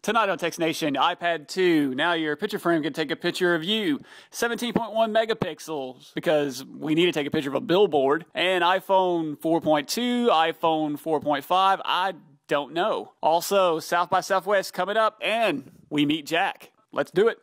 Tonight on Text Nation, iPad 2. Now your picture frame can take a picture of you. 17.1 megapixels because we need to take a picture of a billboard. And iPhone 4.2, iPhone 4.5, I don't know. Also, South by Southwest coming up and we meet Jack. Let's do it.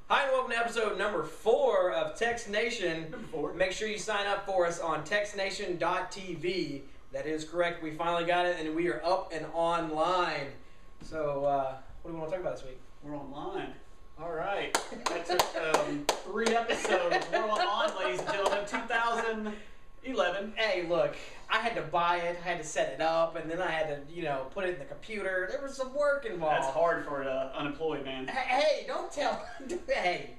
Hi and welcome to episode number 4 of Text Nation. Number 4. Make sure you sign up for us on txtNationTV. That is correct. We finally got it and we are up and online. So, what do we want to talk about this week? We're online. All right. That took 3 episodes. We're online, ladies and gentlemen. 2011. Hey, look, I had to buy it, I had to set it up, and then I had to, put it in the computer. There was some work involved. That's hard for an unemployed man. Hey, don't tell. Hey,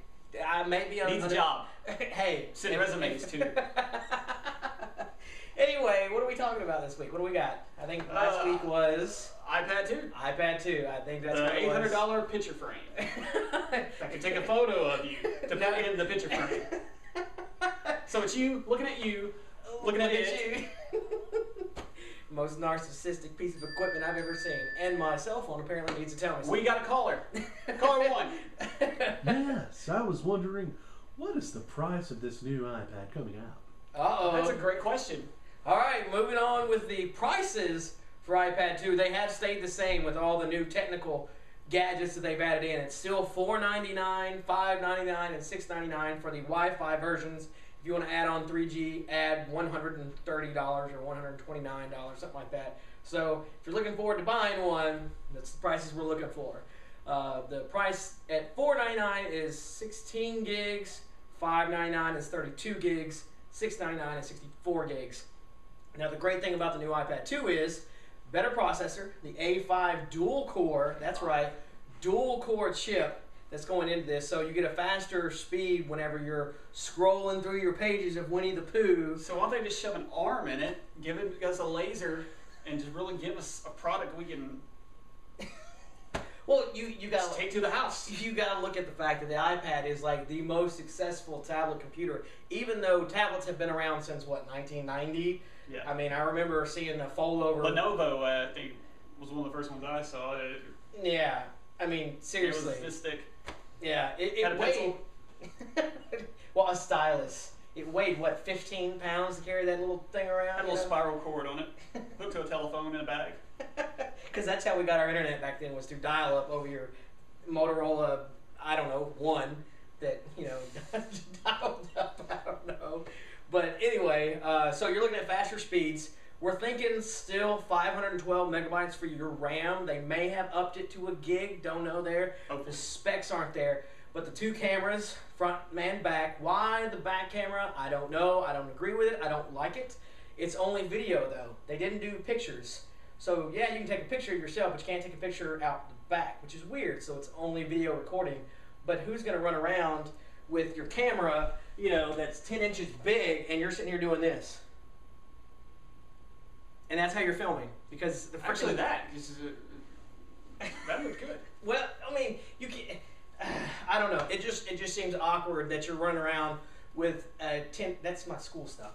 I may be Needs a job. Hey. Send resumes too. Anyway, what are we talking about this week? What do we got? I think last week was iPad 2. iPad 2. I think that's what it was. $800 picture frame. I could take a photo of you to put in the picture frame. So it's you looking at you, looking at you. Most narcissistic piece of equipment I've ever seen, and my cell phone apparently needs to tell me something. We got a caller. Caller 1. Yes, I was wondering, what is the price of this new iPad coming out? Uh-oh. That's a great question. All right, moving on with the prices for iPad 2. They have stayed the same with all the new technical gadgets that they've added in. It's still $499, $599, and $699 for the Wi-Fi versions. If you want to add on 3G, add $130 or $129, something like that. So if you're looking forward to buying one, that's the prices we're looking for. The price at $499 is 16 gigs, $599 is 32 gigs, $699 is 64 gigs. Now the great thing about the new iPad 2 is better processor, the A5 dual core, that's right, dual core chip that's going into this, so you get a faster speed whenever you're scrolling through your pages of Winnie the Pooh. So why don't they just shove an arm in it, give us a laser, and just really give us a product we can Well, you got take to the house. You got to look at the fact that the iPad is like the most successful tablet computer, even though tablets have been around since what, 1990. Yeah. I mean, I remember seeing the fold-over. Lenovo, I think, was one of the first ones I saw. Yeah, I mean, seriously. It was this thick. Yeah, it Had a weighed. Well, a stylus. It weighed what, 15 pounds to carry that little thing around? Had a little spiral cord on it, hooked to a telephone in a bag. Because that's how we got our internet back then, was through dial-up over your Motorola, I don't know, 1 that, dialed up, I don't know. But anyway, so you're looking at faster speeds. We're thinking still 512 megabytes for your RAM. They may have upped it to a gig, don't know there. Okay. The specs aren't there. But the 2 cameras, front and back. Why the back camera? I don't know. I don't agree with it. I don't like it. It's only video though. They didn't do pictures. So yeah, you can take a picture of yourself, but you can't take a picture out the back, which is weird. So it's only video recording. But who's going to run around with your camera, that's 10 inches big, and you're sitting here doing this? And that's how you're filming, because the Actually, that looked good. Well, I mean, you can. I don't know. It just seems awkward that you're running around with a 10. That's my school stuff.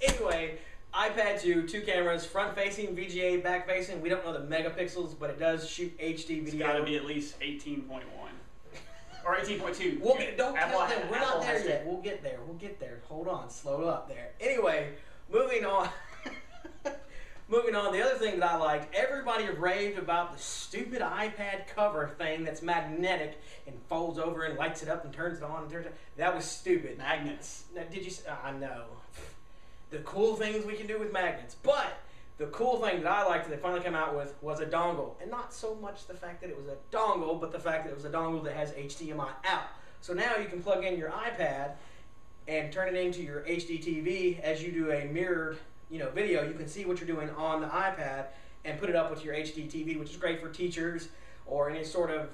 Anyway, iPad 2, 2 cameras, front-facing, VGA, back-facing. We don't know the megapixels, but it does shoot HD video. It's got to be at least 18.1 or 18.2. Don't tell them. We're not there yet. We'll get there. We'll get there. Hold on. Slow up there. Anyway, moving on. Moving on, the other thing that I liked, everybody raved about the stupid iPad cover thing that's magnetic and folds over and lights it up and turns it on and turns it. That was stupid. Magnets. Now, did you? I know. The cool things we can do with magnets, but the cool thing that I liked that they finally came out with was a dongle, and not so much the fact that it was a dongle, but the fact that it was a dongle that has HDMI out. So now you can plug in your iPad and turn it into your HD TV as you do a mirrored video. You can see what you're doing on the iPad and put it up with your HD TV, which is great for teachers or any sort of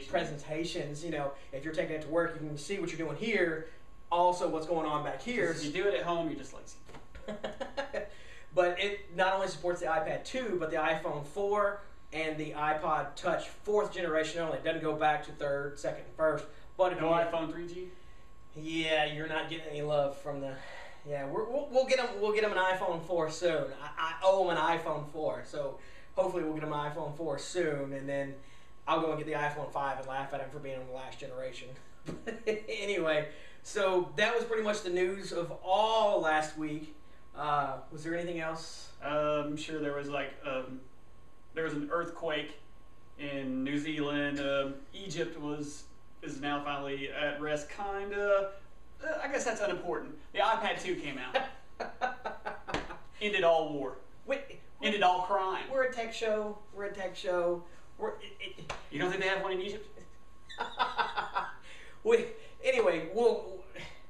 presentations. If you're taking it to work, you can see what you're doing here, also what's going on back here. If you do it at home, you're just lazy. But it not only supports the iPad 2, but the iPhone 4 and the iPod Touch 4th generation only. It doesn't go back to 3rd, 2nd, and 1st. But if no iPhone 3G? Yeah, you're not getting any love from the. Yeah, we'll get them. We'll get them an iPhone 4 soon. I owe them an iPhone 4, so hopefully we'll get them an iPhone 4 soon, and then I'll go and get the iPhone 5 and laugh at him for being on the last generation. Anyway, so that was pretty much the news of all last week. Was there anything else? I'm sure there was there was an earthquake in New Zealand. Egypt is now finally at rest, kinda. I guess that's unimportant. The iPad 2 came out. Ended all war. Ended all crime. We're a tech show. You don't think they have one in Egypt? Anyway,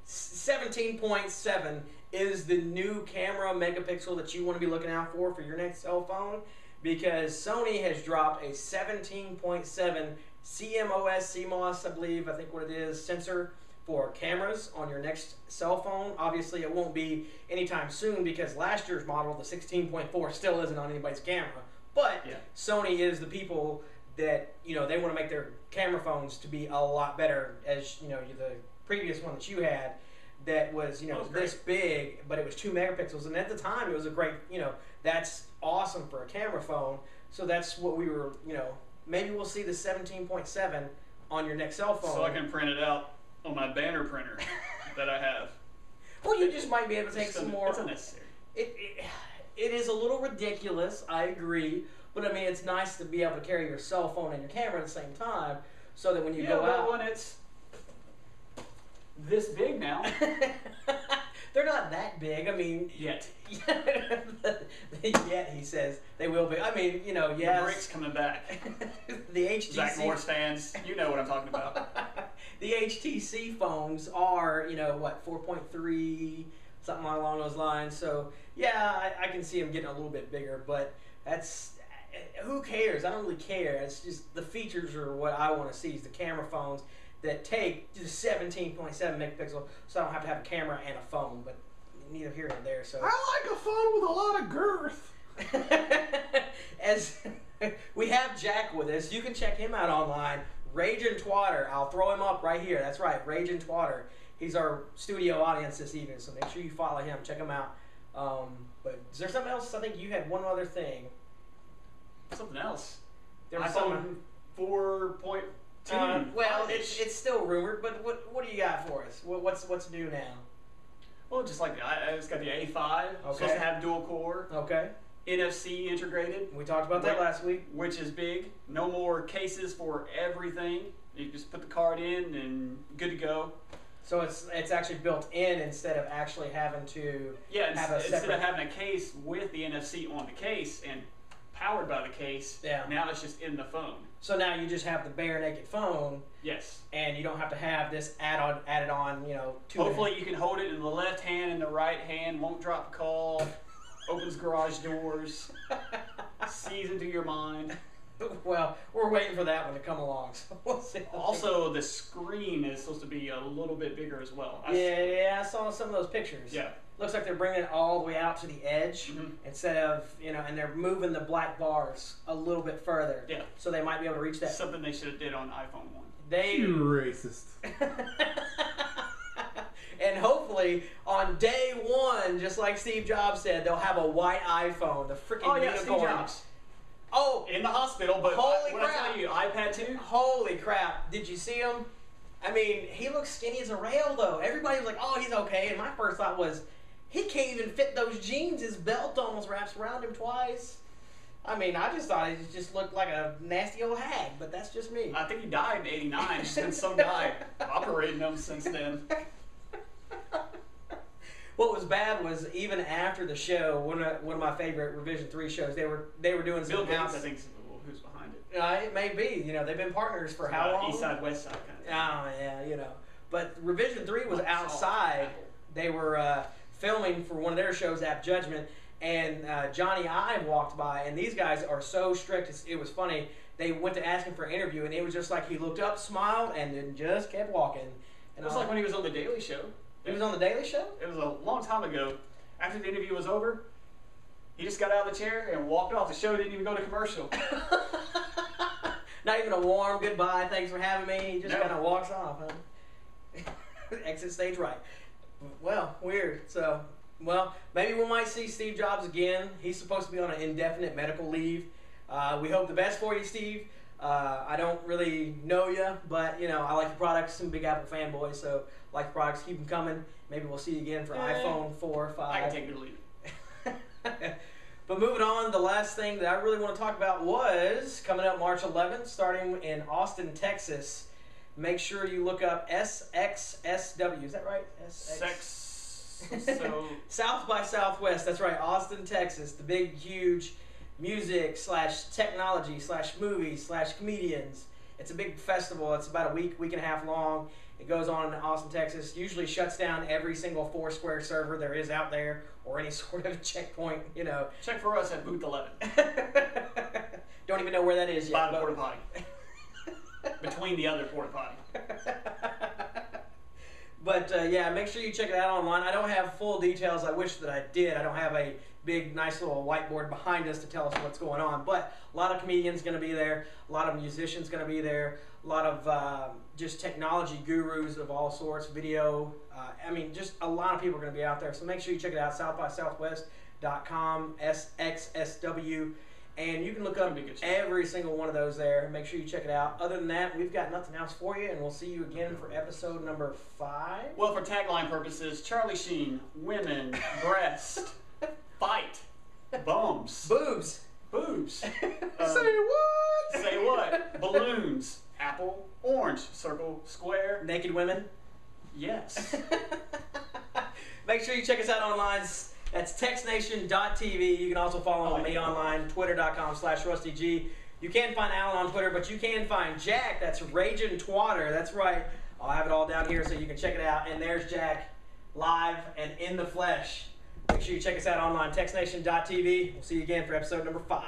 17.7 is the new camera megapixel that you want to be looking out for your next cell phone, because Sony has dropped a 17.7 CMOS, I think what it is, sensor for cameras on your next cell phone. Obviously, it won't be anytime soon because last year's model, the 16.4, still isn't on anybody's camera. But yeah, Sony is the people that, they want to make their camera phones to be a lot better. As the previous one that you had, that was this big, but it was 2 megapixels, and at the time it was a great, that's awesome for a camera phone. So that's what we were, maybe we'll see the 17.7 on your next cell phone. So I can print it out on my banner printer that I have. Well, you just might be able to take some more. It's unnecessary. It is a little ridiculous, I agree, but I mean, it's nice to be able to carry your cell phone and your camera at the same time, so that when you go out. When it's this big now. They're not that big. I mean, yet. Yet, he says they will be. I mean, yes. The brick's coming back. The HTC. Zach Morris fans, you know what I'm talking about. The HTC phones are, 4.3, something along those lines. So yeah, I can see them getting a little bit bigger, but who cares? I don't really care. It's just the features are what I want to see. Is the camera phones that take the 17.7 megapixel, so I don't have to have a camera and a phone, but neither here nor there. So I like a phone with a lot of girth. As we have Jack with us, you can check him out online. Ragin' Twatter. I'll throw him up right here. That's right, Ragin' Twatter. He's our studio audience this evening, so make sure you follow him. Check him out. But is there something else? I think you had one other thing. Something else. There was iPhone 4.2. Well, it's still rumored, but what do you got for us? What's new now? Well, just like it's got the A5. Okay. Supposed to have dual core. Okay. NFC integrated. We talked about that last week. Which is big. No more cases for everything. You just put the card in and good to go. So it's actually built in instead of actually having to have a separate... Instead of having a case with the NFC on the case and powered by the case, now it's just in the phone. So now you just have the bare naked phone. Yes. And you don't have to have this added on, Hopefully you can hold it in the left hand and the right hand, won't drop the call, opens garage doors, sees into your mind. Well, we're waiting for that one to come along. So we'll see. Also, the screen is supposed to be a little bit bigger as well. I saw some of those pictures. Yeah. Looks like they're bringing it all the way out to the edge instead of, and they're moving the black bars a little bit further. Yeah. So they might be able to reach that. Something they should have did on iPhone 1. You're racist. And hopefully on day one, just like Steve Jobs said, they'll have a white iPhone. The freaking unicorn. Steve Jobs. Oh, in the hospital, but holy what crap. I tell you, iPad 2? Holy crap. Did you see him? I mean, he looks skinny as a rail, though. Everybody was like, oh, he's okay. And my first thought was, he can't even fit those jeans. His belt almost wraps around him twice. I mean, I just thought he just looked like a nasty old hag, but that's just me. I think he died in '89. There's been some guy operating him since then. What was bad was even after the show, one of my favorite Revision 3 shows, they were doing some Bill Gates, I think, who's behind it. It may be. They've been partners for how long? East side, west side kind of thing. Oh yeah, But Revision 3 was outside. They were filming for one of their shows, App Judgment, and Johnny Ive walked by, and these guys are so strict. It was funny. They went to ask him for an interview, and it was just like he looked up, smiled, and then just kept walking. And it was like when he was on The Daily Show. He was on The Daily Show? It was a long time ago. After the interview was over, he just got out of the chair and walked off. The show didn't even go to commercial. Not even a warm goodbye, thanks for having me. He just kind of walks off, huh? Exit stage right. Well, weird. So, well, maybe we might see Steve Jobs again. He's supposed to be on an indefinite medical leave. We hope the best for you, Steve. I don't really know you, but, you know, I like your products. I'm a big Apple fanboy, so I like your products. Keep them coming. Maybe we'll see you again for iPhone 4 or 5. I can take it or leave it. But moving on, the last thing that I really want to talk about was coming up March 11th, starting in Austin, Texas. Make sure you look up SXSW. Is that right? So South by Southwest. That's right, Austin, Texas. The big, huge music / technology / movies / comedians. It's a big festival. It's about a week and a half long. It goes on in Austin, Texas. Usually shuts down every single Foursquare server there is out there, or any sort of checkpoint, you know. Check for us at booth 11. Don't even know where that is yet. By the porta potty. Between the other porta potty. But yeah, make sure you check it out online. I don't have full details. I wish that I did. I don't have a big, nice little whiteboard behind us to tell us what's going on. But a lot of comedians going to be there. A lot of musicians going to be there. A lot of just technology gurus of all sorts, video. I mean, just a lot of people are going to be out there. So make sure you check it out, southbysouthwest.com, SXSW. And you can look up every single one of those there. Make sure you check it out. Other than that, we've got nothing else for you, and we'll see you again for episode number 5. Well, for tagline purposes, Charlie Sheen, women, breast, fight, bums, Boobs. boobs. Say what? Say what? Balloons, apple, orange, circle, square. Naked women. Yes. Make sure you check us out online. That's txtNationTV. You can also follow me online, twitter.com/RustyG. You can find Alan on Twitter, but you can find Jack. That's Ragin' Twatter. That's right. I'll have it all down here so you can check it out. And there's Jack, live and in the flesh. Make sure you check us out online, txtNation.tv. We'll see you again for episode number 5.